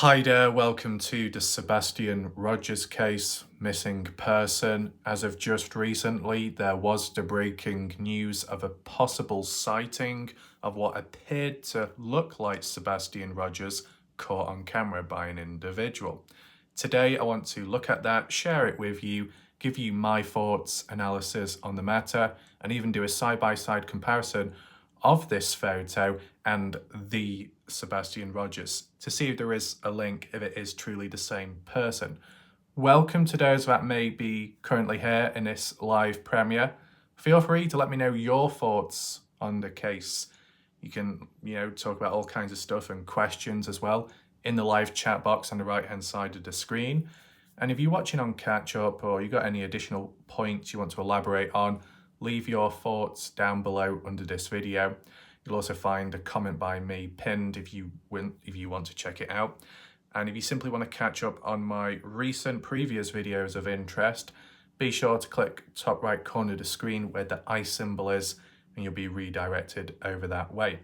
Hi there, welcome to the Sebastian Rogers case, missing person. As of just recently, there was the breaking news of a possible sighting of what appeared to look like Sebastian Rogers caught on camera by an individual. Today, I want to look at that, share it with you, give you my thoughts, analysis on the matter, and even do a side-by-side comparison of this photo and the Sebastian Rogers to see if there is a link, if it is truly the same person. Welcome to those that may be currently here in this live premiere. Feel free to let me know your thoughts on the case. You can, talk about all kinds of stuff and questions as well in the live chat box on the right-hand side of the screen. And if you're watching on catch up or you got any additional points you want to elaborate on, leave your thoughts down below under this video. You'll also find a comment by me pinned if you want to check it out. And if you simply want to catch up on my recent previous videos of interest, be sure to click top right corner of the screen where the I symbol is, and you'll be redirected over that way.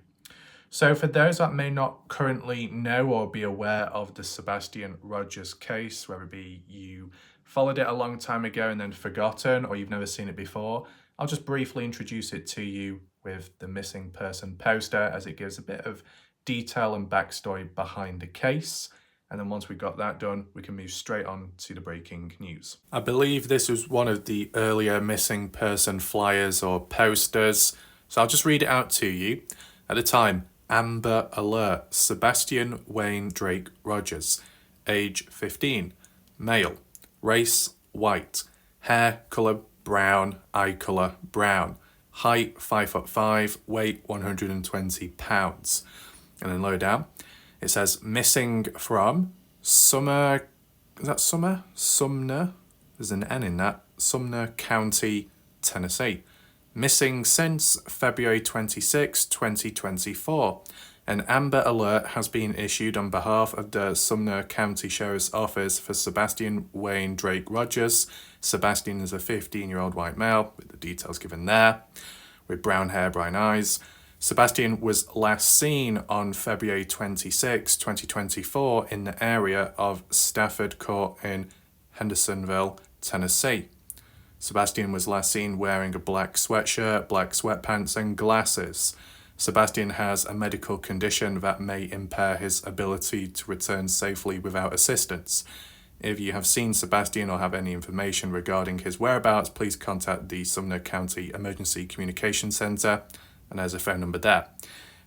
So for those that may not currently know or be aware of the Sebastian Rogers case, whether it be you followed it a long time ago and then forgotten, or you've never seen it before, I'll just briefly introduce it to you with the missing person poster, as it gives a bit of detail and backstory behind the case. And then once we've got that done, we can move straight on to the breaking news. I believe this was one of the earlier missing person flyers or posters, so I'll just read it out to you. At the time, Amber Alert, Sebastian Wayne Drake Rogers, age 15, male, race white, hair colour brown, eye colour brown, height 5'5", weight 120 pounds. And then lower down, it says missing from Sumner, there's an N in that, Sumner County, Tennessee. Missing since February 26, 2024. An Amber Alert has been issued on behalf of the Sumner County Sheriff's Office for Sebastian Wayne Drake Rogers. Sebastian is a 15-year-old white male, with the details given there, with brown hair, brown eyes. Sebastian was last seen on February 26, 2024 in the area of Stafford Court in Hendersonville, Tennessee. Sebastian was last seen wearing a black sweatshirt, black sweatpants and glasses. Sebastian has a medical condition that may impair his ability to return safely without assistance. If you have seen Sebastian or have any information regarding his whereabouts, please contact the Sumner County Emergency Communication Center, and there's a phone number there.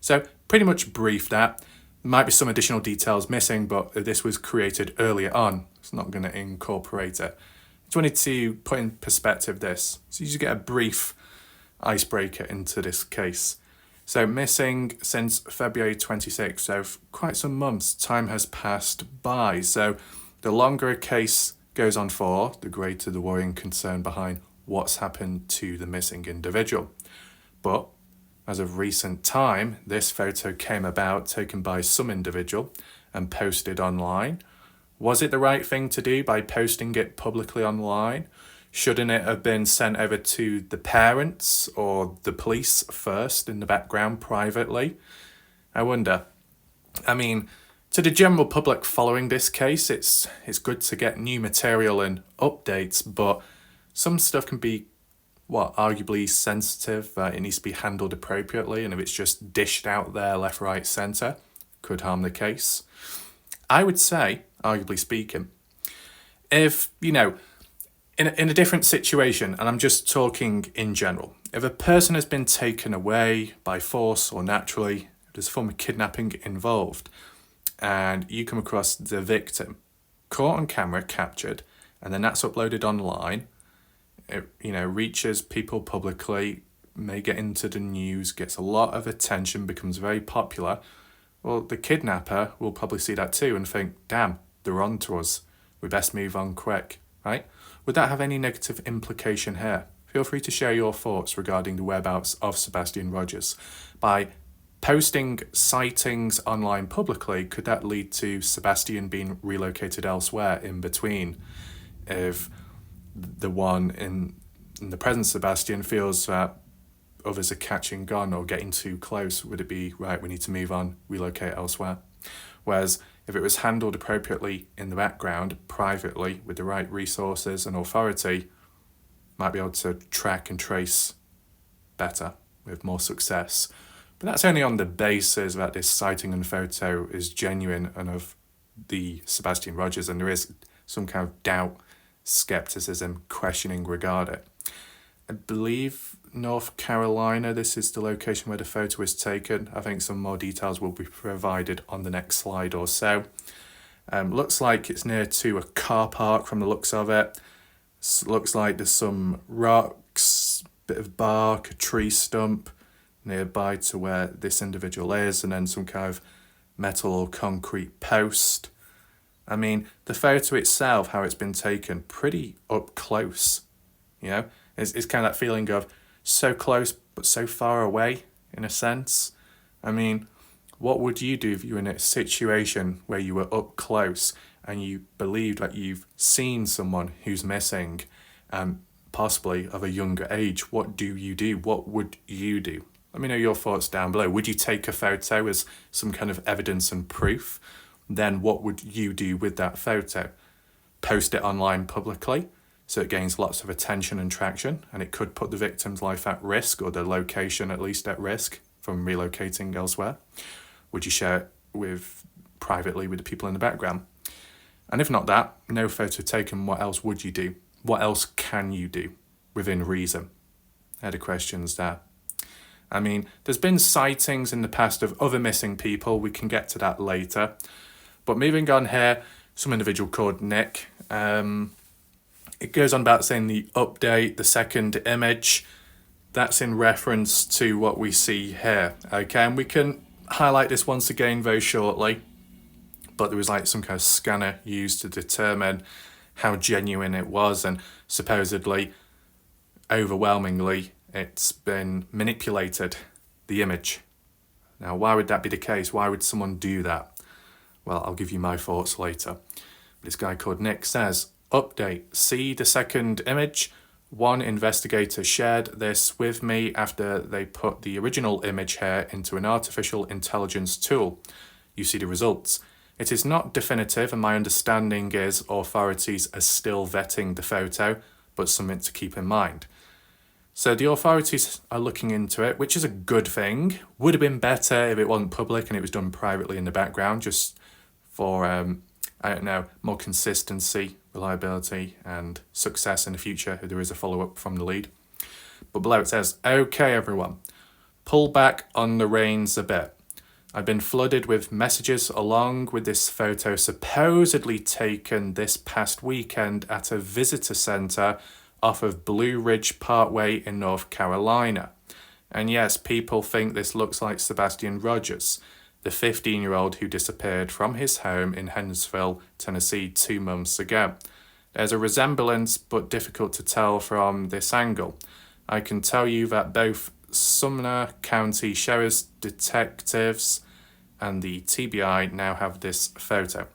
So pretty much brief that. There might be some additional details missing, but if this was created earlier on, it's not going to incorporate it. Just wanted to put in perspective this, so you just get a brief icebreaker into this case. So missing since February 26, so for quite some months, time has passed by. So the longer a case goes on for, the greater the worrying concern behind what's happened to the missing individual. But as of recent time, this photo came about taken by some individual and posted online. Was it the right thing to do by posting it publicly online? Shouldn't it have been sent over to the parents or the police first in the background privately? I wonder. I mean, to the general public following this case, it's good to get new material and updates, but some stuff can be, arguably sensitive. It needs to be handled appropriately, and if it's just dished out there left, right, centre, could harm the case. I would say, arguably speaking, if, in a different situation, and I'm just talking in general, if a person has been taken away by force or naturally, there's a form of kidnapping involved, and you come across the victim, caught on camera, captured, and then that's uploaded online, it, reaches people publicly, may get into the news, gets a lot of attention, becomes very popular, well, the kidnapper will probably see that too and think, damn, they're on to us, we best move on quick, right? Would that have any negative implication here? Feel free to share your thoughts regarding the whereabouts of Sebastian Rogers. By posting sightings online publicly, could that lead to Sebastian being relocated elsewhere in between? If the one in the present Sebastian feels that others are catching on or getting too close, would it be, right, we need to move on, relocate elsewhere? Whereas if it was handled appropriately in the background, privately, with the right resources and authority, might be able to track and trace better with more success. But that's only on the basis that this sighting and photo is genuine and of the Sebastian Rogers, and there is some kind of doubt, skepticism, questioning regarding it. I believe North Carolina, this is the location where the photo is taken. I think some more details will be provided on the next slide or so. Looks like it's near to a car park from the looks of it. Looks like there's some rocks, bit of bark, a tree stump nearby to where this individual is, and then some kind of metal or concrete post. I mean, the photo itself, how it's been taken, pretty up close, you know? It's kind of that feeling of so close but so far away, in a sense. I mean, what would you do if you were in a situation where you were up close and you believed that you've seen someone who's missing, possibly of a younger age? What do you do? What would you do? Let me know your thoughts down below. Would you take a photo as some kind of evidence and proof? Then what would you do with that photo? Post it online publicly so it gains lots of attention and traction, and it could put the victim's life at risk, or the location at least at risk, from relocating elsewhere? Would you share it privately with the people in the background? And if not that, no photo taken, what else would you do? What else can you do within reason? They're the questions there. I mean, there's been sightings in the past of other missing people. We can get to that later. But moving on here, some individual called Nick. It goes on about saying the update, the second image, that's in reference to what we see here. Okay, and we can highlight this once again very shortly. But there was like some kind of scanner used to determine how genuine it was, and supposedly, overwhelmingly, it's been manipulated, the image. Now, why would that be the case? Why would someone do that? Well, I'll give you my thoughts later. This guy called Nick says, update, see the second image? One investigator shared this with me after they put the original image here into an artificial intelligence tool. You see the results. It is not definitive, and my understanding is authorities are still vetting the photo, but something to keep in mind. So the authorities are looking into it, which is a good thing. Would have been better if it wasn't public and it was done privately in the background, just for, more consistency, reliability, and success in the future if there is a follow-up from the lead. But below it says, okay, everyone, pull back on the reins a bit. I've been flooded with messages along with this photo supposedly taken this past weekend at a visitor centre off of Blue Ridge Parkway in North Carolina. And yes, people think this looks like Sebastian Rogers, the 15-year-old who disappeared from his home in Hendersonville, Tennessee 2 months ago. There's a resemblance, but difficult to tell from this angle. I can tell you that both Sumner County Sheriff's detectives and the TBI now have this photo.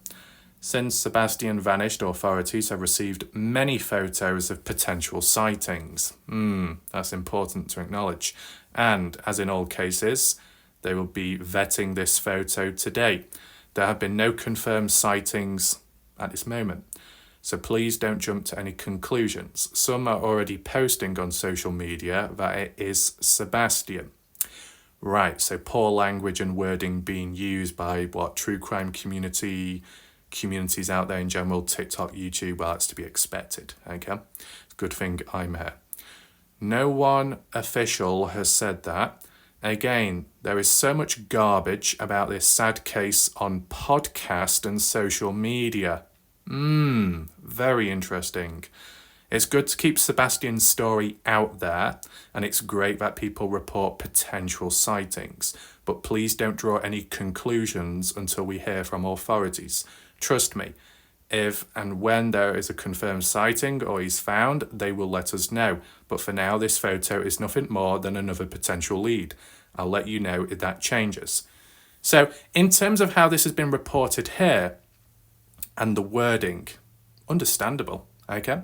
Since Sebastian vanished, authorities have received many photos of potential sightings. That's important to acknowledge. And, as in all cases, they will be vetting this photo today. There have been no confirmed sightings at this moment. So please don't jump to any conclusions. Some are already posting on social media that it is Sebastian. Right, so poor language and wording being used by true crime communities out there in general, TikTok, YouTube, well, that's to be expected, okay? Good thing I'm here. No one official has said that. Again, there is so much garbage about this sad case on podcast and social media. Very interesting. It's good to keep Sebastian's story out there, and it's great that people report potential sightings, but please don't draw any conclusions until we hear from authorities. Trust me, if and when there is a confirmed sighting or he's found, they will let us know. But for now, this photo is nothing more than another potential lead. I'll let you know if that changes. So, in terms of how this has been reported here, and the wording, understandable, okay?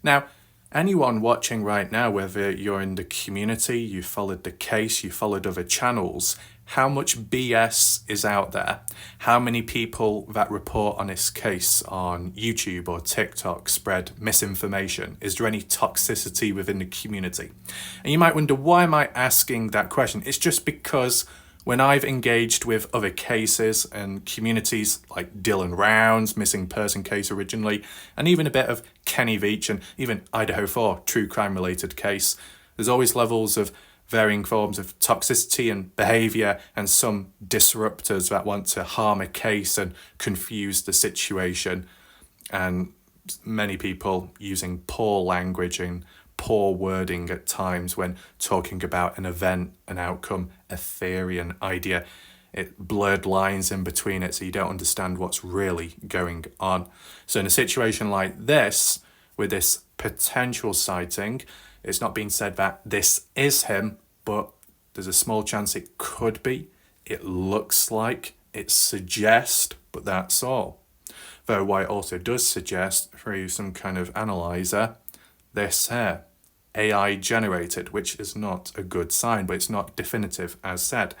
Now, anyone watching right now, whether you're in the community, you followed the case, you followed other channels, how much BS is out there, how many people that report on this case on YouTube or TikTok spread misinformation. Is there any toxicity within the community? And you might wonder, why am I asking that question? It's just because when I've engaged with other cases and communities like Dylan Round's missing person case originally, and even a bit of Kenny Veach and even Idaho 4 true crime related case, there's always levels of varying forms of toxicity and behaviour, and some disruptors that want to harm a case and confuse the situation, and many people using poor language and poor wording at times when talking about an event, an outcome, a theory, an idea. It blurred lines in between it, so you don't understand what's really going on. So in a situation like this, with this potential sighting, it's not being said that this is him, but there's a small chance it could be. It looks like, it suggests, but that's all. Though what it also does suggest through some kind of analyzer, this here, AI generated, which is not a good sign, but it's not definitive as said.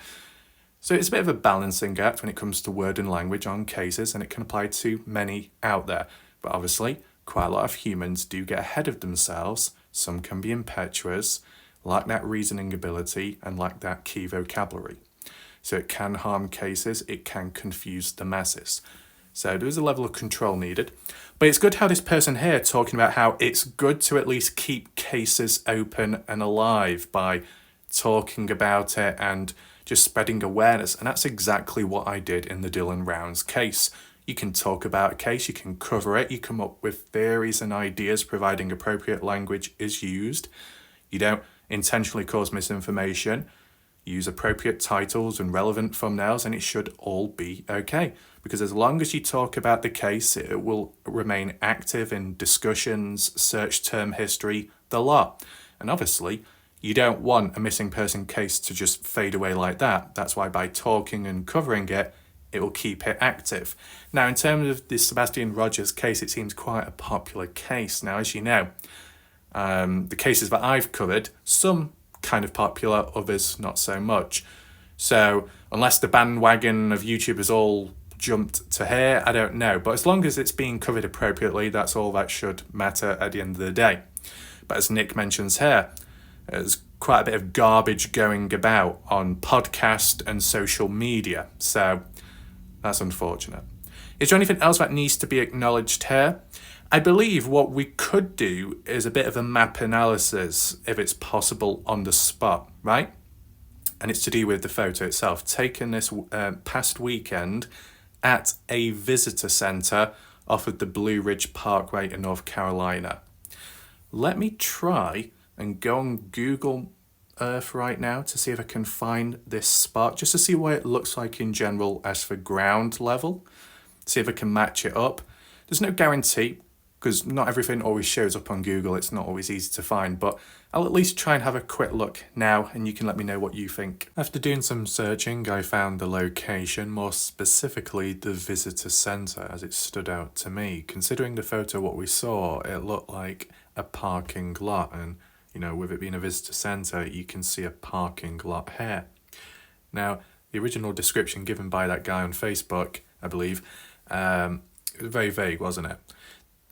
So it's a bit of a balancing act when it comes to word and language on cases, and it can apply to many out there. But obviously, quite a lot of humans do get ahead of themselves. Some can be impetuous, lack that reasoning ability, and lack that key vocabulary. So it can harm cases, it can confuse the masses. So there is a level of control needed. But it's good how this person here talking about how it's good to at least keep cases open and alive by talking about it and just spreading awareness. And that's exactly what I did in the Dylan Rounds case. You can talk about a case, you can cover it, you come up with theories and ideas providing appropriate language is used. You don't intentionally cause misinformation. Use appropriate titles and relevant thumbnails, and it should all be okay. Because as long as you talk about the case, it will remain active in discussions, search term history, the lot. And obviously, you don't want a missing person case to just fade away like that. That's why by talking and covering it, it will keep it active. Now, in terms of the Sebastian Rogers case, it seems quite a popular case. Now, as you know, the cases that I've covered, some kind of popular, others not so much. So unless the bandwagon of YouTube has all jumped to here, I don't know. But as long as it's being covered appropriately, that's all that should matter at the end of the day. But as Nick mentions here, there's quite a bit of garbage going about on podcast and social media. So that's unfortunate. Is there anything else that needs to be acknowledged here? I believe what we could do is a bit of a map analysis, if it's possible, on the spot, right? And it's to do with the photo itself, taken this past weekend at a visitor centre off of the Blue Ridge Parkway in North Carolina. Let me try and go on Google Earth right now to see if I can find this spot, just to see what it looks like in general as for ground level, see if I can match it up. There's no guarantee, because not everything always shows up on Google. It's not always easy to find, but I'll at least try and have a quick look now, and you can let me know what you think. After doing some searching, I found the location, more specifically the visitor centre, as it stood out to me. Considering the photo, what we saw, it looked like a parking lot, and you know, with it being a visitor centre, you can see a parking lot here. Now, the original description given by that guy on Facebook, I believe, it was very vague, wasn't it?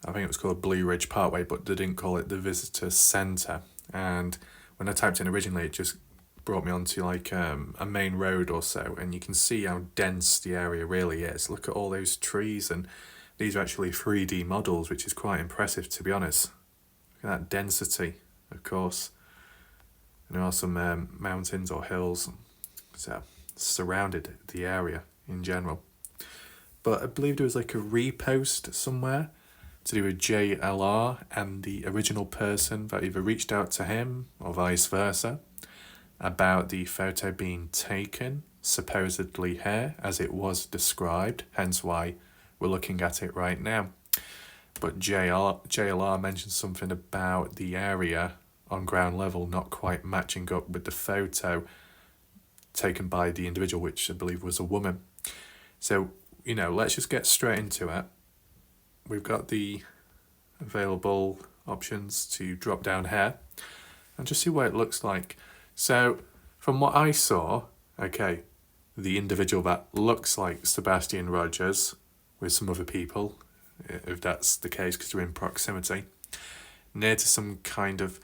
I think it was called Blue Ridge Parkway, but they didn't call it the visitor centre. And when I typed in originally, it just brought me onto like a main road or so, and you can see how dense the area really is. Look at all those trees, and these are actually 3D models, which is quite impressive, to be honest. Look at that density, of course. And there are some mountains or hills, so surrounded the area in general. But I believe there was like a repost somewhere to do with JLR and the original person that either reached out to him or vice versa about the photo being taken, supposedly here, as it was described, hence why we're looking at it right now. But JLR mentioned something about the area on ground level not quite matching up with the photo taken by the individual, which I believe was a woman. So, you know, let's just get straight into it. We've got the available options to drop down here and just see what it looks like. So from what I saw, okay, the individual that looks like Sebastian Rogers with some other people, if that's the case because you're in proximity, near to some kind of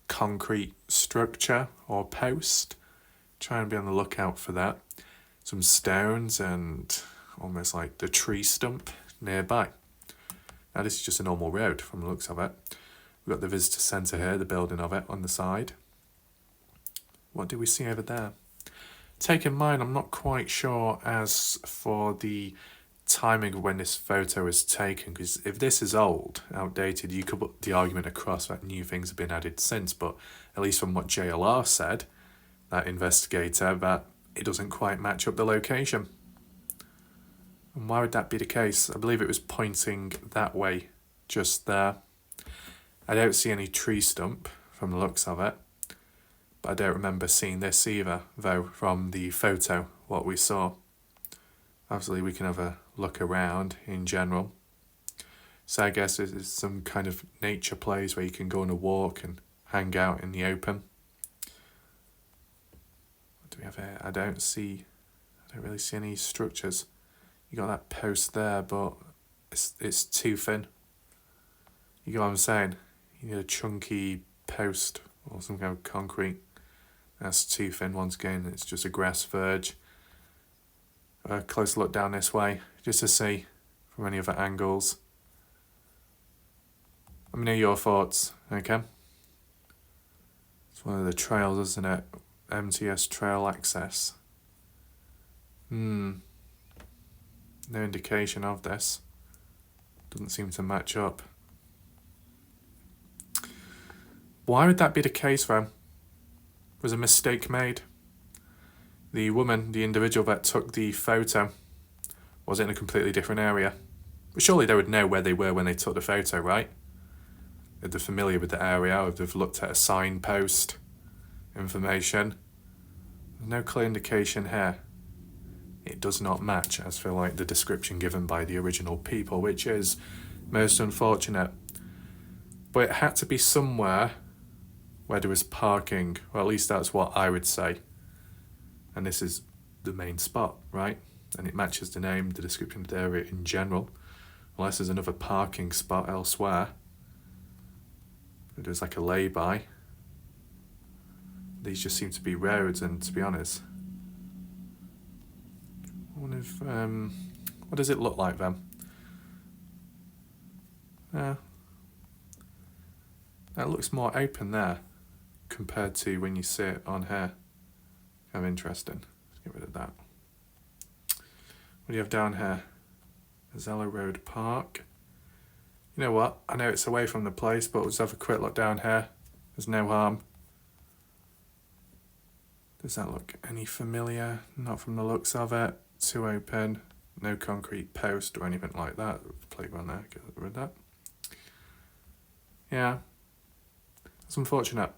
concrete structure or post. Try and be on the lookout for that. Some stones and almost like the tree stump nearby. Now this is just a normal road from the looks of it. We've got the visitor centre here, the building of it on the side. What do we see over there? Take in mind, I'm not quite sure as for the timing of when this photo was taken, because if this is old, outdated, you could put the argument across that new things have been added since, but at least from what JLR said, that investigator, that it doesn't quite match up the location. And why would that be the case? I believe it was pointing that way, just there. I don't see any tree stump from the looks of it, but I don't remember seeing this either, though, from the photo, what we saw. Obviously, we can have a look around in general. So I guess it's some kind of nature place where you can go on a walk and hang out in the open. What do we have here? I don't really see any structures. You got that post there, but it's too thin. You get what I'm saying? You need a chunky post or some kind of concrete. That's too thin once again. It's just a grass verge. A close look down this way, just to see from any other angles. Let me know your thoughts, okay? It's one of the trails, isn't it? MTS trail access. No indication of this. Doesn't seem to match up. Why would that be the case, though? Was a mistake made? The woman, the individual that took the photo, was in a completely different area. But surely they would know where they were when they took the photo, right? If they're familiar with the area, or if they've looked at a signpost, information. There's no clear indication here. It does not match as for like the description given by the original people, which is most unfortunate. But it had to be somewhere where there was parking, or at least that's what I would say. And this is the main spot, right? And it matches the name, the description of the area in general. Unless there's another parking spot elsewhere. There's like a lay-by. These just seem to be roads, and to be honest, I wonder if, what does it look like then? That looks more open there compared to when you see it on here. Kind of interesting. Let's get rid of that. What do you have down here? Zello Road Park. You know what? I know it's away from the place, but let's have a quick look down here. There's no harm. Does that look any familiar? Not from the looks of it. Too open. No concrete post or anything like that. Playground there. Get rid of that. Yeah. It's unfortunate.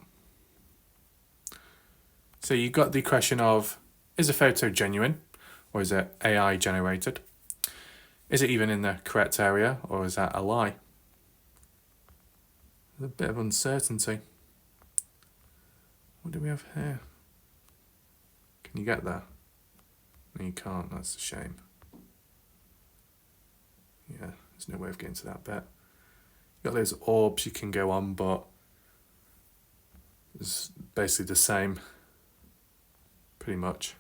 So you got the question of, is a photo genuine or is it AI generated? Is it even in the correct area or is that a lie? There's a bit of uncertainty. What do we have here? Can you get there? No, you can't. That's a shame. Yeah, there's no way of getting to that bit. You got those orbs you can go on, but it's basically the same, pretty much.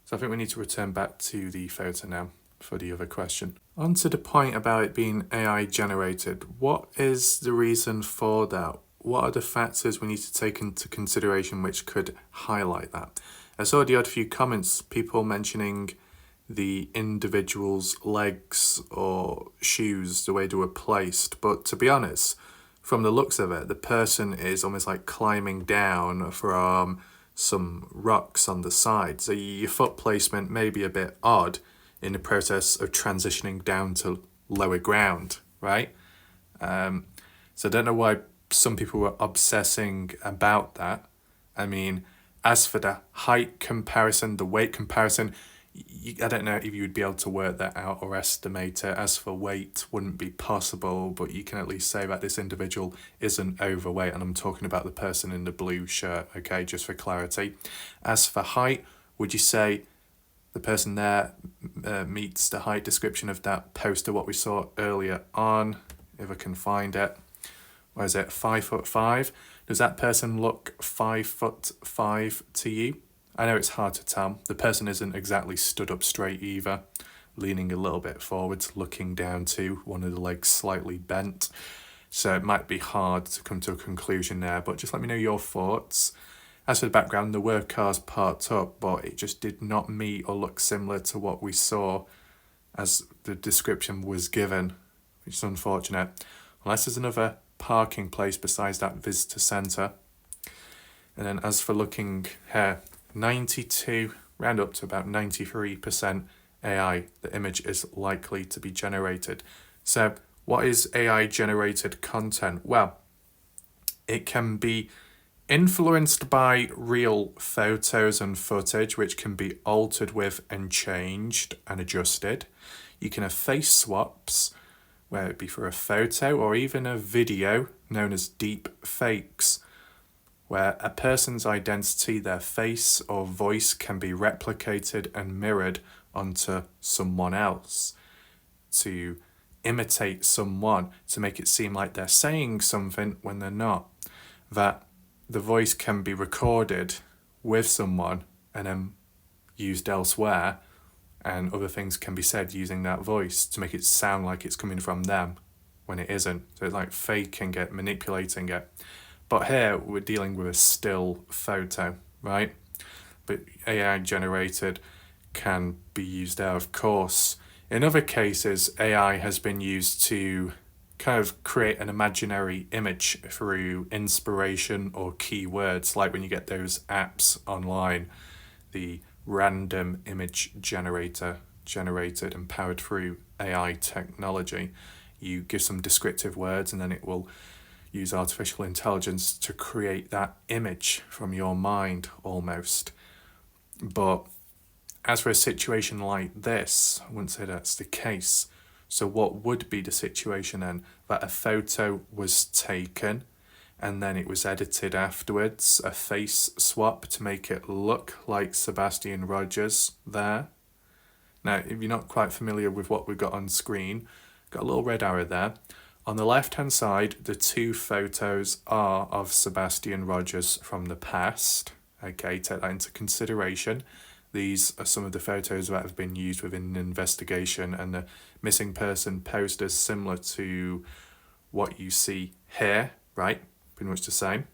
So I think we need to return back to the photo now for the other question. On to the point about it being AI generated. What is the reason for that? What are the factors we need to take into consideration which could highlight that? I saw the odd few comments, people mentioning the individual's legs or shoes, the way they were placed. But to be honest, from the looks of it, the person is almost like climbing down from some rocks on the side. So your foot placement may be a bit odd in the process of transitioning down to lower ground, right? So I don't know why some people were obsessing about that. I mean, as for the height comparison, the weight comparison, I don't know if you would be able to work that out or estimate it. As for weight, wouldn't be possible, but you can at least say that this individual isn't overweight, and I'm talking about the person in the blue shirt, okay, just for clarity. As for height, Would you say the person there meets the height description of that poster, what we saw earlier on? If I can find it. Where is it? 5'5". Does that person look 5'5" to you? I know it's hard to tell. The person isn't exactly stood up straight either, leaning a little bit forwards, looking down too, one of the legs slightly bent. So it might be hard to come to a conclusion there, but just let me know your thoughts. As for the background, there were cars parked up, but it just did not meet or look similar to what we saw as the description was given, which is unfortunate. Unless there's another parking place besides that visitor centre. And then as for looking here, 92, round up to about 93% AI, the image is likely to be generated. So what is AI generated content? Well, it can be influenced by real photos and footage, which can be altered with and changed and adjusted. You can have face swaps, where it be for a photo or even a video known as deep fakes, where a person's identity, their face or voice can be replicated and mirrored onto someone else to imitate someone, to make it seem like they're saying something when they're not. That the voice can be recorded with someone and then used elsewhere, and other things can be said using that voice to make it sound like it's coming from them when it isn't. So it's like faking it, manipulating it. But here we're dealing with a still photo, right? But AI generated can be used there, of course. In other cases, AI has been used to kind of create an imaginary image through inspiration or keywords, like when you get those apps online, the random image generator generated and powered through AI technology. You give some descriptive words and then it will use artificial intelligence to create that image from your mind almost. But as for a situation like this, I wouldn't say that's the case. So what would be the situation then? That a photo was taken and then it was edited afterwards, a face swap to make it look like Sebastian Rogers there. Now, if you're not quite familiar with what we've got on screen, got a little red arrow there. On the left-hand side, the two photos are of Sebastian Rogers from the past. Okay, take that into consideration. These are some of the photos that have been used within an investigation, and the missing person posters similar to what you see here, right? Pretty much the same.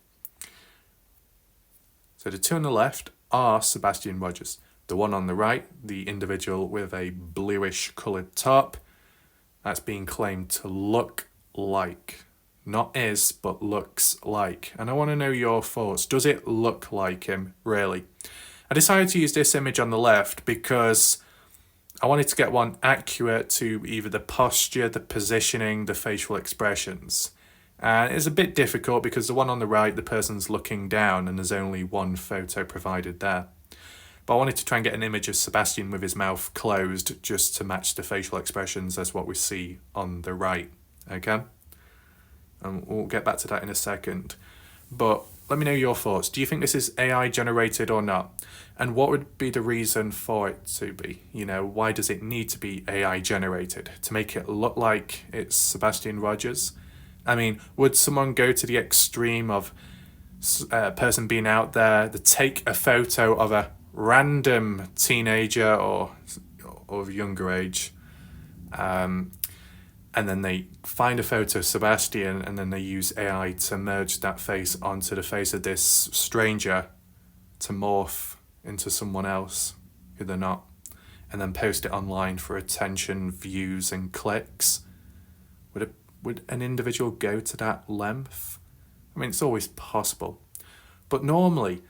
So the two on the left are Sebastian Rogers. The one on the right, the individual with a bluish coloured top, that's being claimed to look like. Not is, but looks like. And I want to know your thoughts. Does it look like him, really? I decided to use this image on the left because I wanted to get one accurate to either the posture, the positioning, the facial expressions. And it's a bit difficult because the one on the right, the person's looking down and there's only one photo provided there. But I wanted to try and get an image of Sebastian with his mouth closed just to match the facial expressions as what we see on the right. Okay? And we'll get back to that in a second. But let me know your thoughts. Do you think this is AI generated or not? And what would be the reason for it to be? You know, why does it need to be AI generated? To make it look like it's Sebastian Rogers? I mean, would someone go to the extreme of a person being out there to take a photo of a random teenager or of younger age, and then they find a photo of Sebastian and then they use AI to merge that face onto the face of this stranger to morph into someone else who they're not, and then post it online for attention, views and clicks? Would an individual go to that length? I mean, it's always possible. But normally,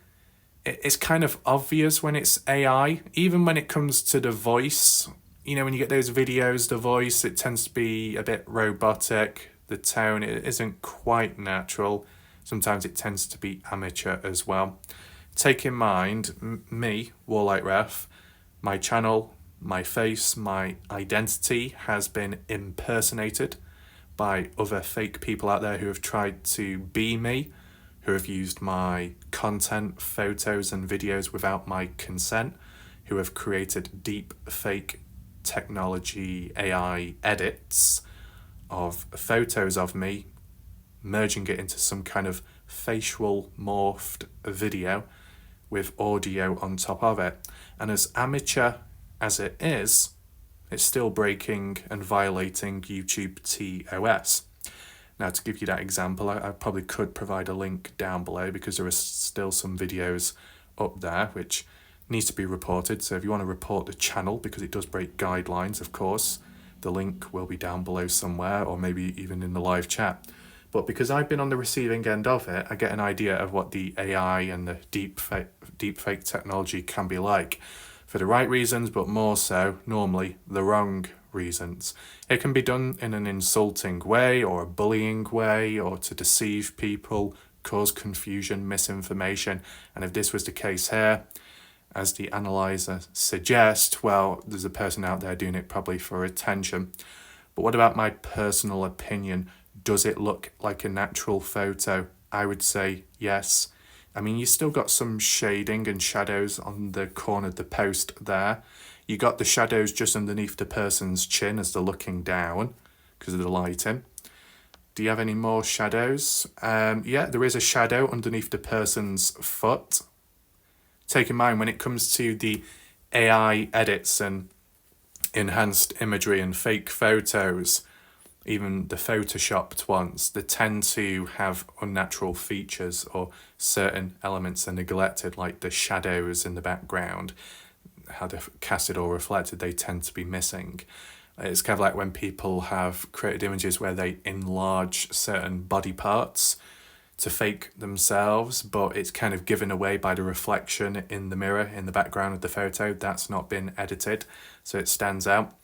it's kind of obvious when it's AI, even when it comes to the voice. You know, when you get those videos, the voice, it tends to be a bit robotic. The tone, it isn't quite natural. Sometimes it tends to be amateur as well. Take in mind, me, Warlight Ref, my channel, my face, my identity has been impersonated by other fake people out there who have tried to be me, who have used my content, photos and videos without my consent, who have created deep fake technology AI edits of photos of me, merging it into some kind of facial morphed video with audio on top of it. And as amateur as it is, it's still breaking and violating YouTube TOS. Now, to give you that example, I probably could provide a link down below because there are still some videos up there which needs to be reported. So if you want to report the channel, because it does break guidelines, of course, the link will be down below somewhere, or maybe even in the live chat. But because I've been on the receiving end of it, I get an idea of what the AI and the deep fake technology can be like, for the right reasons, but more so, normally, the wrong reasons. It can be done in an insulting way, or a bullying way, or to deceive people, cause confusion, misinformation. And if this was the case here, as the analyzer suggests, well, there's a person out there doing it probably for attention. But what about my personal opinion? Does it look like a natural photo? I would say yes. I mean, you still got some shading and shadows on the corner of the post there. You got the shadows just underneath the person's chin as they're looking down because of the lighting. Do you have any more shadows? Yeah, there is a shadow underneath the person's foot. Take in mind, when it comes to the AI edits and enhanced imagery and fake photos, even the photoshopped ones, they tend to have unnatural features, or certain elements are neglected, like the shadows in the background, how they're casted or reflected, they tend to be missing. It's kind of like when people have created images where they enlarge certain body parts to fake themselves, but it's kind of given away by the reflection in the mirror in the background of the photo. That's not been edited, so it stands out.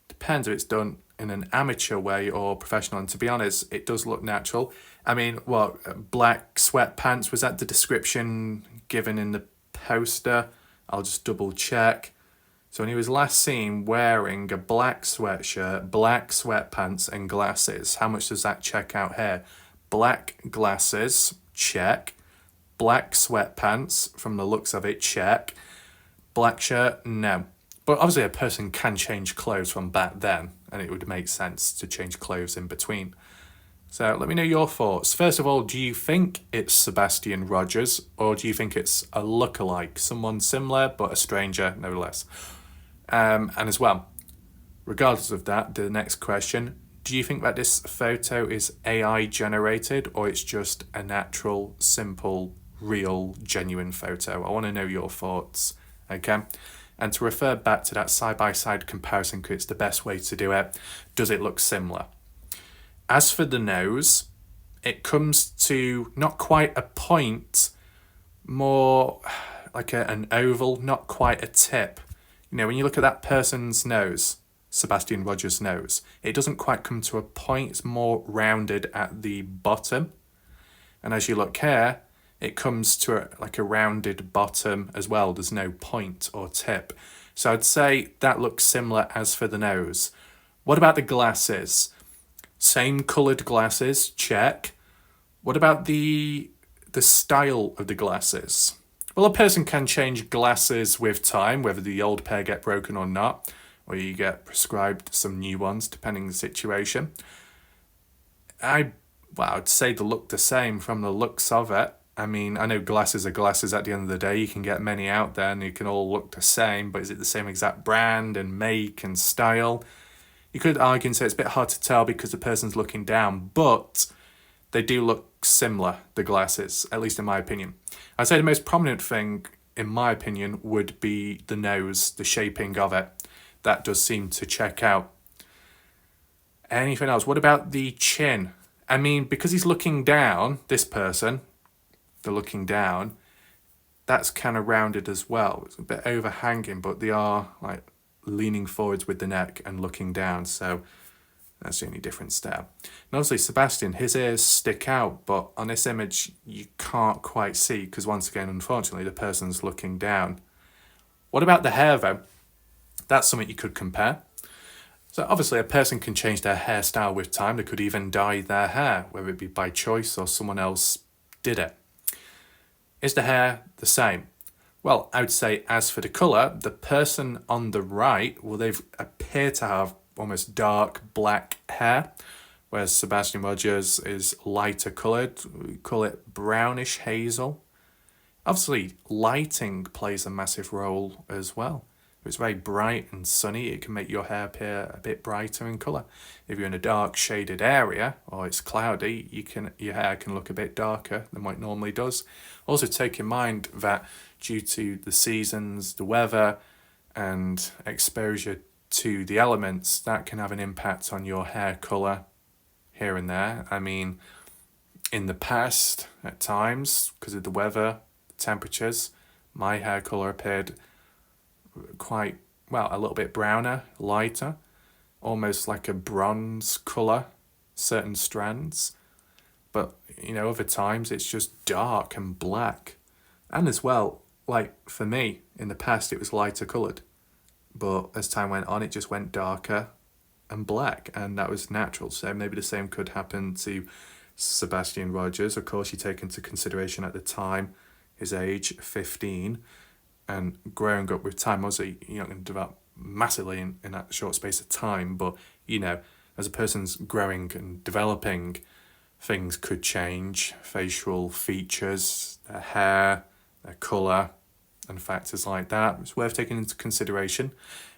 Depends if it's done in an amateur way or professional, and to be honest, it does look natural. I mean, what, black sweatpants, was that the description given in the poster? I'll just double check. So when he was last seen wearing a black sweatshirt, black sweatpants and glasses, how much does that check out here? Black glasses, check. Black sweatpants, from the looks of it, check. Black shirt, no. But obviously a person can change clothes from back then, and it would make sense to change clothes in between. So let me know your thoughts. First of all, do you think it's Sebastian Rogers, or do you think it's a lookalike, someone similar but a stranger nevertheless? And as well, regardless of that, the next question, do you think that this photo is AI generated, or it's just a natural, simple, real, genuine photo? I want to know your thoughts, okay? And to refer back to that side-by-side comparison, because it's the best way to do it, does it look similar? As for the nose, it comes to not quite a point, more like an oval, not quite a tip. You know, when you look at that person's nose, Sebastian Rogers' nose, it doesn't quite come to a point, it's more rounded at the bottom. And as you look here, it comes to like a rounded bottom as well. There's no point or tip. So I'd say that looks similar as for the nose. What about the glasses? Same coloured glasses, check. What about the style of the glasses? Well, a person can change glasses with time, whether the old pair get broken or not, or you get prescribed some new ones, depending on the situation. I'd say they look the same from the looks of it. I mean, I know glasses are glasses at the end of the day. You can get many out there and they can all look the same, but is it the same exact brand and make and style? You could argue and say it's a bit hard to tell because the person's looking down, but they do look similar, the glasses, at least in my opinion. I'd say the most prominent thing, in my opinion, would be the nose, the shaping of it. That does seem to check out. Anything else? What about the chin? I mean, because he's looking down, this person, they're looking down, that's kind of rounded as well. It's a bit overhanging, but they are like leaning forwards with the neck and looking down. So that's the only difference there. And obviously Sebastian, his ears stick out, but on this image you can't quite see because once again, unfortunately, the person's looking down. What about the hair though? That's something you could compare. So obviously a person can change their hairstyle with time. They could even dye their hair, whether it be by choice or someone else did it. Is the hair the same? Well, I would say as for the colour, the person on the right, well, they appear to have almost dark black hair, whereas Sebastian Rogers is lighter coloured. We call it brownish hazel. Obviously, lighting plays a massive role as well. If it's very bright and sunny, it can make your hair appear a bit brighter in colour. If you're in a dark shaded area or it's cloudy, your hair can look a bit darker than what it normally does. Also take in mind that due to the seasons, the weather and exposure to the elements, that can have an impact on your hair colour here and there. I mean, in the past, at times, because of the weather, temperatures, my hair colour appeared quite, well, a little bit browner, lighter, almost like a bronze colour, certain strands. But, other times it's just dark and black. And as well, like for me, in the past it was lighter coloured. But as time went on, it just went darker and black. And that was natural. So maybe the same could happen to Sebastian Rogers. Of course, you take into consideration at the time his age, 15, and growing up with time. Obviously, you're not going to develop massively in that short space of time, but, as a person's growing and developing, things could change. Facial features, their hair, their colour, and factors like that. It's worth taking into consideration.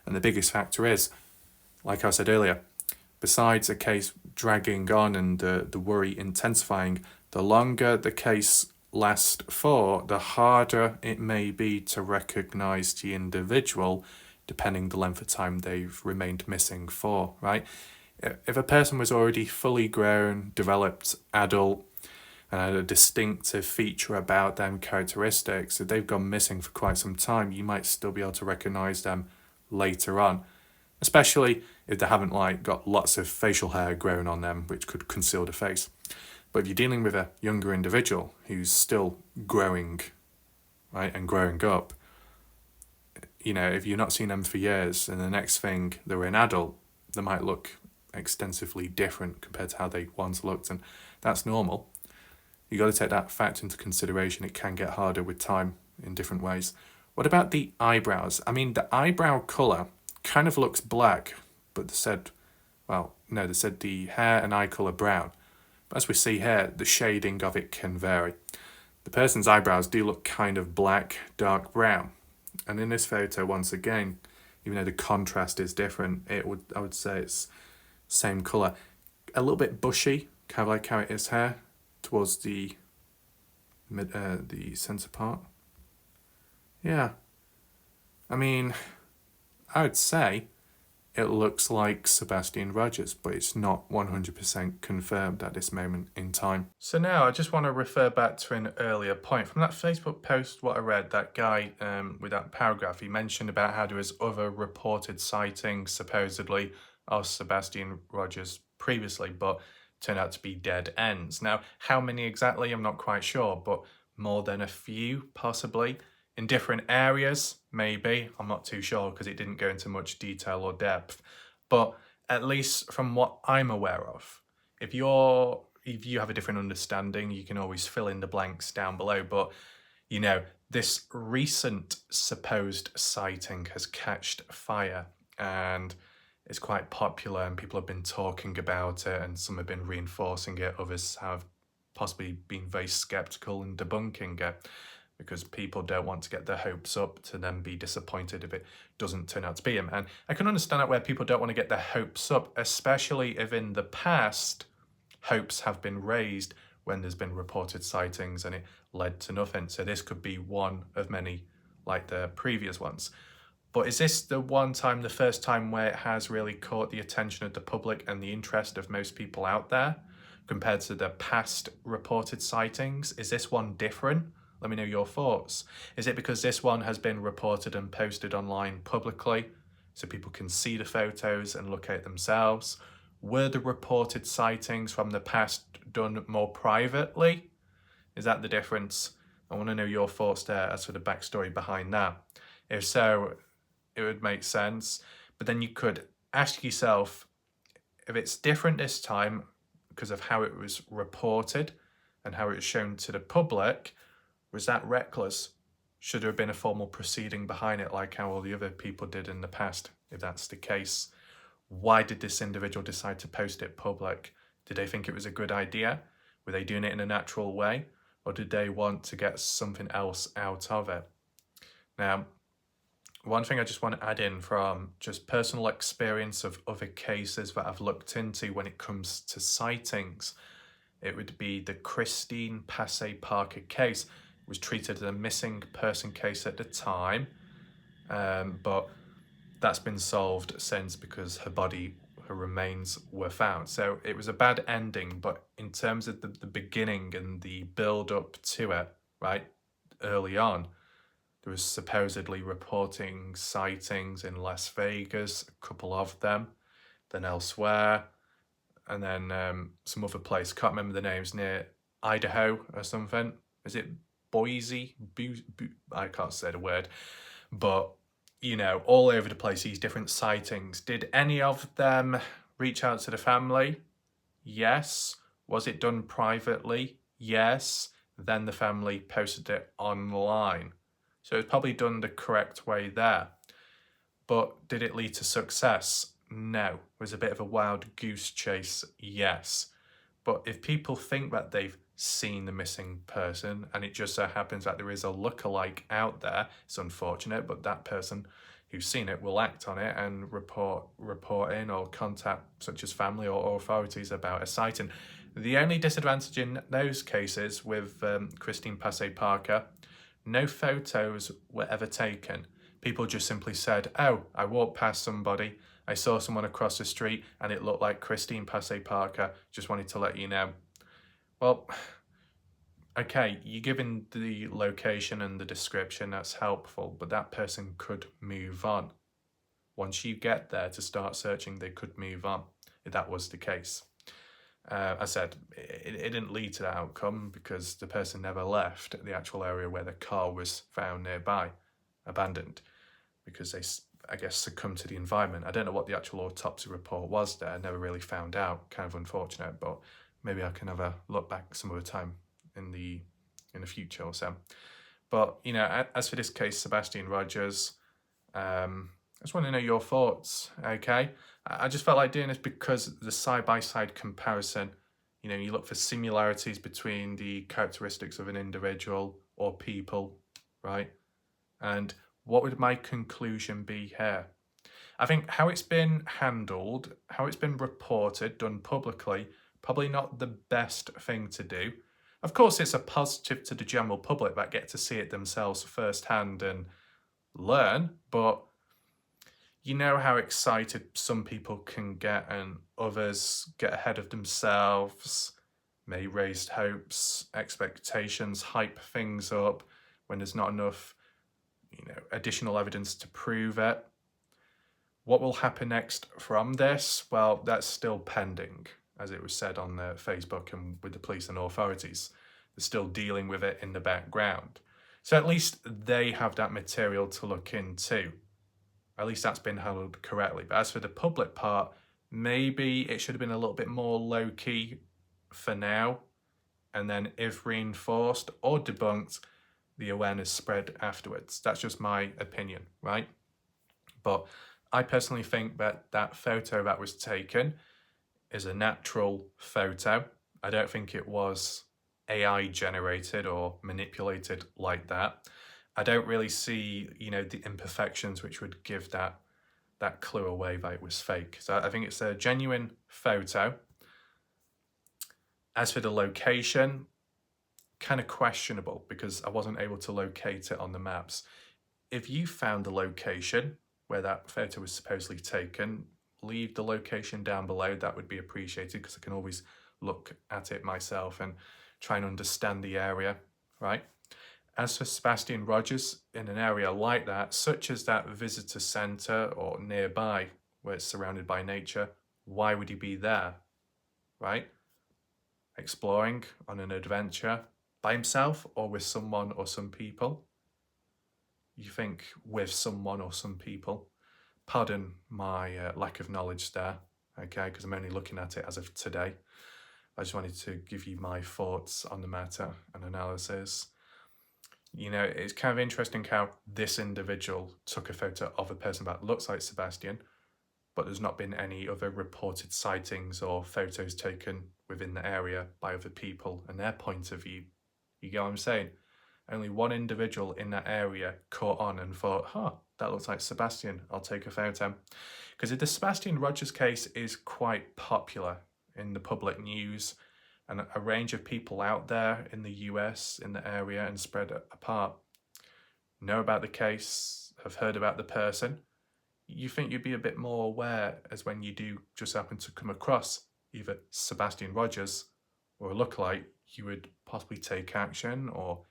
And the biggest factor is, like I said earlier, besides a case dragging on and the worry intensifying, the longer the case lasts for, the harder it may be to recognise the individual, depending the length of time they've remained missing for, right? If a person was already fully grown, developed adult, and had a distinctive feature about them, characteristics, if they've gone missing for quite some time, you might still be able to recognise them later on, especially if they haven't got lots of facial hair growing on them, which could conceal the face. But if you're dealing with a younger individual who's still growing, right, and growing up, if you've not seen them for years and the next thing they're an adult, they might look extensively different compared to how they once looked, and that's normal. You got to take that fact into consideration. It can get harder with time in different ways. What about the eyebrows? I mean, the eyebrow colour kind of looks black, but they said the hair and eye colour brown. But as we see here, the shading of it can vary. The person's eyebrows do look kind of black, dark brown. And in this photo, once again, even though the contrast is different, I would say it's same colour. A little bit bushy, kind of like how it is here, towards the centre part. Yeah. I mean, I would say it looks like Sebastian Rogers, but it's not 100% confirmed at this moment in time. So now I just want to refer back to an earlier point. From that Facebook post, what I read, that guy with that paragraph, he mentioned about how there was other reported sightings, supposedly, of Sebastian Rogers previously, but turned out to be dead ends. Now, how many exactly, I'm not quite sure, but more than a few, possibly. In different areas, maybe. I'm not too sure because it didn't go into much detail or depth. But at least from what I'm aware of, if you have a different understanding, you can always fill in the blanks down below. But, this recent supposed sighting has catched fire and it's quite popular and people have been talking about it and some have been reinforcing it. Others have possibly been very skeptical and debunking it, because people don't want to get their hopes up to then be disappointed if it doesn't turn out to be him. And I can understand that where people don't want to get their hopes up, especially if in the past hopes have been raised when there's been reported sightings and it led to nothing. So this could be one of many like the previous ones. But is this the first time where it has really caught the attention of the public and the interest of most people out there compared to the past reported sightings? Is this one different? Let me know your thoughts. Is it because this one has been reported and posted online publicly so people can see the photos and look at it themselves? Were the reported sightings from the past done more privately? Is that the difference? I want to know your thoughts there as for the backstory behind that. If so, it would make sense. But then you could ask yourself if it's different this time because of how it was reported and how it was shown to the public. Was that reckless? Should there have been a formal proceeding behind it like how all the other people did in the past? If that's the case, why did this individual decide to post it public? Did they think it was a good idea? Were they doing it in a natural way? Or did they want to get something else out of it? Now, one thing I just want to add in from just personal experience of other cases that I've looked into when it comes to sightings, it would be the Christine Passay Parker case. It was treated as a missing person case at the time, but that's been solved since because her remains were found. So it was a bad ending, but in terms of the beginning and the build up to it, right, early on, there was supposedly reporting sightings in Las Vegas, a couple of them, then elsewhere, and then some other place, can't remember the names, near Idaho or something. Is it Boise? I can't say the word, but you know, all over the place, these different sightings. Did any of them reach out to the family? Yes. Was it done privately? Yes. Then the family posted it online. So it's probably done the correct way there. But did it lead to success? No. It was a bit of a wild goose chase? Yes. But if people think that they've seen the missing person and it just so happens that there is a lookalike out there, it's unfortunate, but that person who's seen it will act on it and report in or contact such as family or authorities about a sighting. The only disadvantage in those cases with Christine Passay Parker, no photos were ever taken. People just simply said, oh, I walked past somebody, I saw someone across the street and it looked like Christine Passay Parker, just wanted to let you know. Well, okay, you're given the location and the description, that's helpful, but that person could move on. Once you get there to start searching, they could move on, if that was the case. I said, it didn't lead to that outcome because the person never left the actual area where the car was found nearby, abandoned, because they, I guess, succumbed to the environment. I don't know what the actual autopsy report was there, never really found out, kind of unfortunate, but maybe I can have a look back some other time in the future or so. But, you know, as for this case, Sebastian Rogers, I just want to know your thoughts, okay? I just felt like doing this because the side-by-side comparison, you know, you look for similarities between the characteristics of an individual or people, right? And what would my conclusion be here? I think how it's been handled, how it's been reported, done publicly, probably not the best thing to do. Of course, it's a positive to the general public that get to see it themselves firsthand and learn, but you know how excited some people can get and others get ahead of themselves, may raise hopes, expectations, hype things up when there's not enough, you know, additional evidence to prove it. What will happen next from this? Well, that's still pending, as it was said on Facebook and with the police and authorities. They're still dealing with it in the background. So at least they have that material to look into. At least that's been handled correctly. But as for the public part, maybe it should have been a little bit more low-key for now. And then if reinforced or debunked, the awareness spread afterwards. That's just my opinion, right? But I personally think that that photo that was taken is a natural photo. I don't think it was AI generated or manipulated like that. I don't really see, you know, the imperfections which would give that clue away that it was fake. So I think it's a genuine photo. As for the location, kind of questionable because I wasn't able to locate it on the maps. If you found the location where that photo was supposedly taken, leave the location down below. That would be appreciated because I can always look at it myself and try and understand the area, right? As for Sebastian Rogers, in an area like that, such as that visitor centre or nearby where it's surrounded by nature, why would he be there, right? Exploring on an adventure by himself or with someone or some people? You think with someone or some people. Pardon my lack of knowledge there, okay, because I'm only looking at it as of today. I just wanted to give you my thoughts on the matter and analysis. You know, it's kind of interesting how this individual took a photo of a person that looks like Sebastian, but there's not been any other reported sightings or photos taken within the area by other people and their point of view. You get what I'm saying? Only one individual in that area caught on and thought, that looks like Sebastian, I'll take a photo. Because the Sebastian Rogers case is quite popular in the public news, and a range of people out there in the US, in the area and spread apart, know about the case, have heard about the person. You think you'd be a bit more aware as when you do just happen to come across either Sebastian Rogers or a lookalike, you would possibly take action or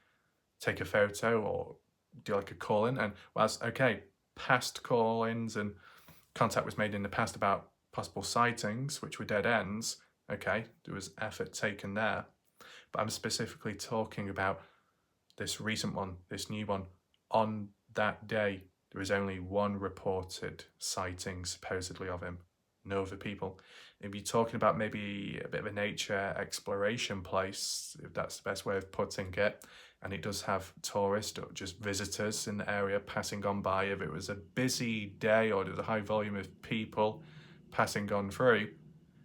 take a photo or do like a call-in. And whereas, okay, past call-ins and contact was made in the past about possible sightings, which were dead ends, okay, there was effort taken there. But I'm specifically talking about this recent one, this new one. On that day, there is only one reported sighting supposedly of him, no other people. If you're talking about maybe a bit of a nature exploration place, if that's the best way of putting it, and it does have tourists or just visitors in the area passing on by, if it was a busy day or there's a high volume of people passing on through,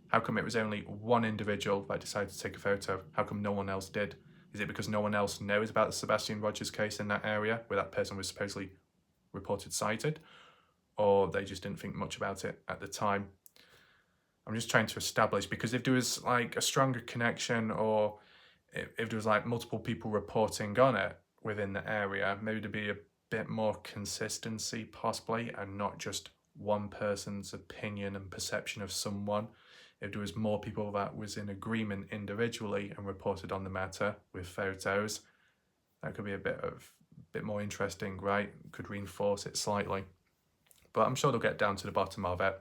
how come it was only one individual that decided to take a photo? How come no one else did? Is it because no one else knows about the Sebastian Rogers case in that area where that person was supposedly reported sighted? Or they just didn't think much about it at the time? I'm just trying to establish, because if there was like a stronger connection, or if there was like multiple people reporting on it within the area, maybe there'd be a bit more consistency possibly, and not just one person's opinion and perception of someone. If there was more people that was in agreement individually and reported on the matter with photos, that could be a bit more interesting, right? Could reinforce it slightly. But I'm sure they'll get down to the bottom of it.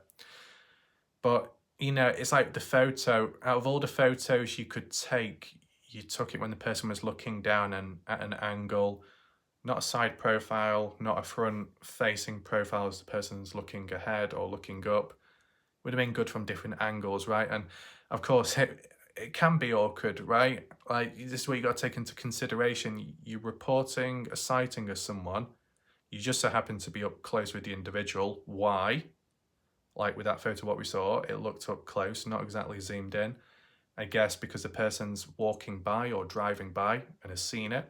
But, you know, it's like the photo, out of all the photos you could take, you took it when the person was looking down and at an angle, not a side profile, not a front facing profile as the person's looking ahead or looking up. Would have been good from different angles, right? And of course, it can be awkward, right? Like, this is what you got to take into consideration. You're reporting a sighting of someone, you just so happen to be up close with the individual. Why? Like with that photo, what we saw, it looked up close, not exactly zoomed in. I guess because the person's walking by or driving by and has seen it.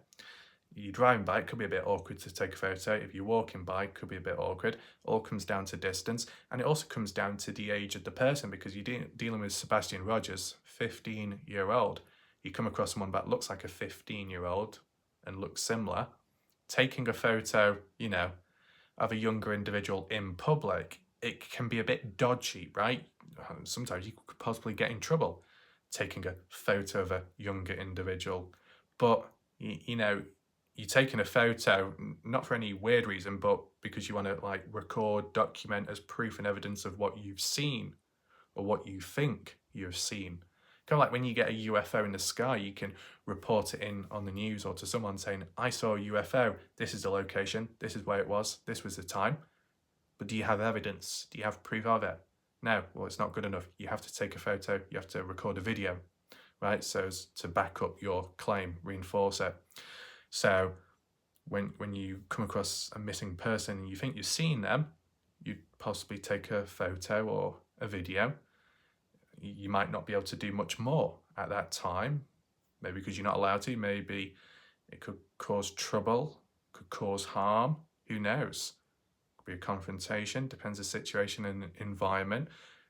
You're driving by, it could be a bit awkward to take a photo. If you're walking by, it could be a bit awkward. All comes down to distance, and it also comes down to the age of the person, because you're dealing with Sebastian Rogers, 15-year-old. You come across someone that looks like a 15-year-old and looks similar. Taking a photo, you know, of a younger individual in public, it can be a bit dodgy, right? Sometimes you could possibly get in trouble taking a photo of a younger individual. But, you know, you're taking a photo not for any weird reason, but because you want to like record, document as proof and evidence of what you've seen or what you think you've seen. Kind of like when you get a UFO in the sky, you can report it in on the news or to someone saying, I saw a UFO, this is the location, this is where it was, this was the time. But do you have evidence? Do you have proof of it? No, well, it's not good enough. You have to take a photo, you have to record a video, right? So as to back up your claim, reinforce it. So when you come across a missing person and you think you've seen them, you'd possibly take a photo or a video. You might not be able to do much more at that time, maybe because you're not allowed to, maybe it could cause trouble, could cause harm, who knows? Could be a confrontation, depends on the situation and environment.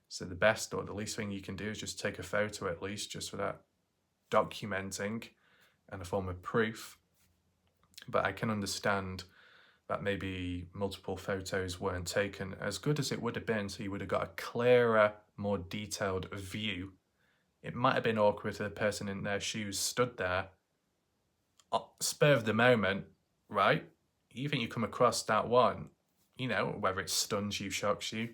So the best or the least thing you can do is just take a photo, at least just for that documenting and a form of proof. But I can understand that maybe multiple photos weren't taken, as good as it would have been, so you would have got a clearer, more detailed view. It might have been awkward to the person in their shoes stood there, spur of the moment, right? You think you come across that one, you know, whether it stuns you, shocks you,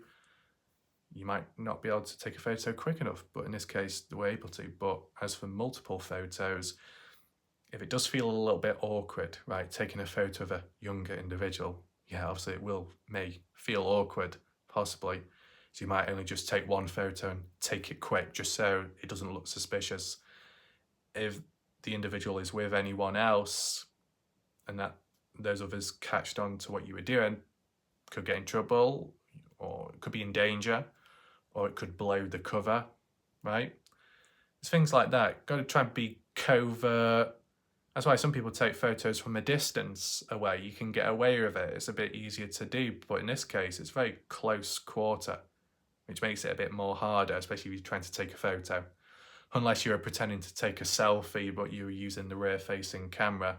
you might not be able to take a photo quick enough, but in this case, they were able to. But as for multiple photos, if it does feel a little bit awkward, right, taking a photo of a younger individual, yeah, obviously it may feel awkward, possibly. So you might only just take one photo and take it quick, just so it doesn't look suspicious. If the individual is with anyone else and that those others catched on to what you were doing, could get in trouble, or it could be in danger, or it could blow the cover, right? It's things like that. Got to try and be covert. That's why some people take photos from a distance away. You can get away with it. It's a bit easier to do, but in this case, it's very close quarter, which makes it a bit more harder, especially if you're trying to take a photo. Unless you're pretending to take a selfie, but you're using the rear-facing camera,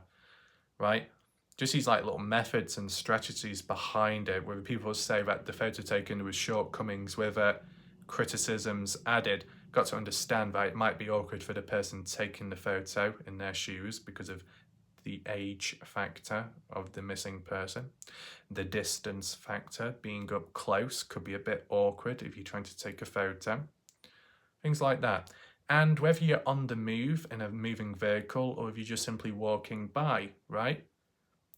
right? Just these like little methods and strategies behind it, where people say that the photo taken was shortcomings with it, criticisms added. Got to understand that it might be awkward for the person taking the photo in their shoes because of the age factor of the missing person. The distance factor, being up close, could be a bit awkward if you're trying to take a photo. Things like that. And whether you're on the move in a moving vehicle or if you're just simply walking by, right?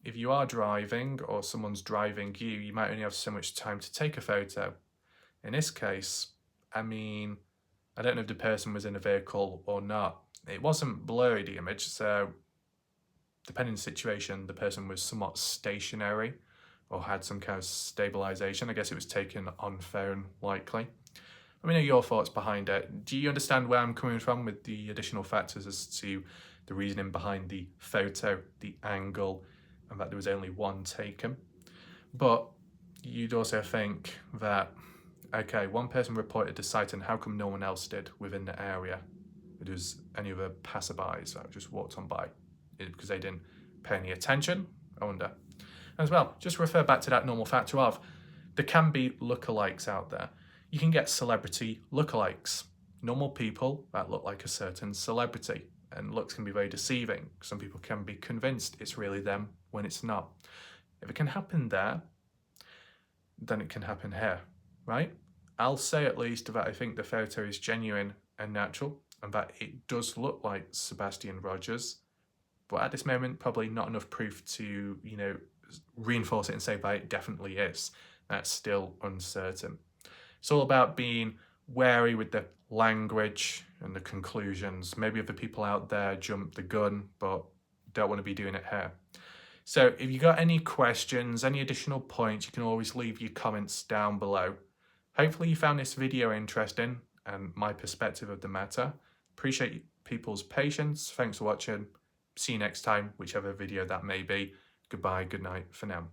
If you are driving or someone's driving you, you might only have so much time to take a photo. In this case, I mean, I don't know if the person was in a vehicle or not. It wasn't blurry, the image, so depending on the situation, the person was somewhat stationary or had some kind of stabilization. I guess it was taken on phone, likely. Let me know your thoughts behind it. Do you understand where I'm coming from with the additional factors as to the reasoning behind the photo, the angle, and that there was only one taken? But you'd also think that, okay, one person reported the sighting, how come no one else did within the area? It was any other passerbys that just walked on by. Because they didn't pay any attention, I wonder. As well, just refer back to that normal factor of, there can be lookalikes out there. You can get celebrity lookalikes. Normal people that look like a certain celebrity, and looks can be very deceiving. Some people can be convinced it's really them when it's not. If it can happen there, then it can happen here, right? I'll say at least that I think the photo is genuine and natural, and that it does look like Sebastian Rogers. But at this moment, probably not enough proof to, reinforce it and say that it definitely is. That's still uncertain. It's all about being wary with the language and the conclusions. Maybe other people out there jump the gun, but don't want to be doing it here. So if you got any questions, any additional points, you can always leave your comments down below. Hopefully you found this video interesting and my perspective of the matter. Appreciate people's patience. Thanks for watching. See you next time, whichever video that may be. Goodbye, good night for now.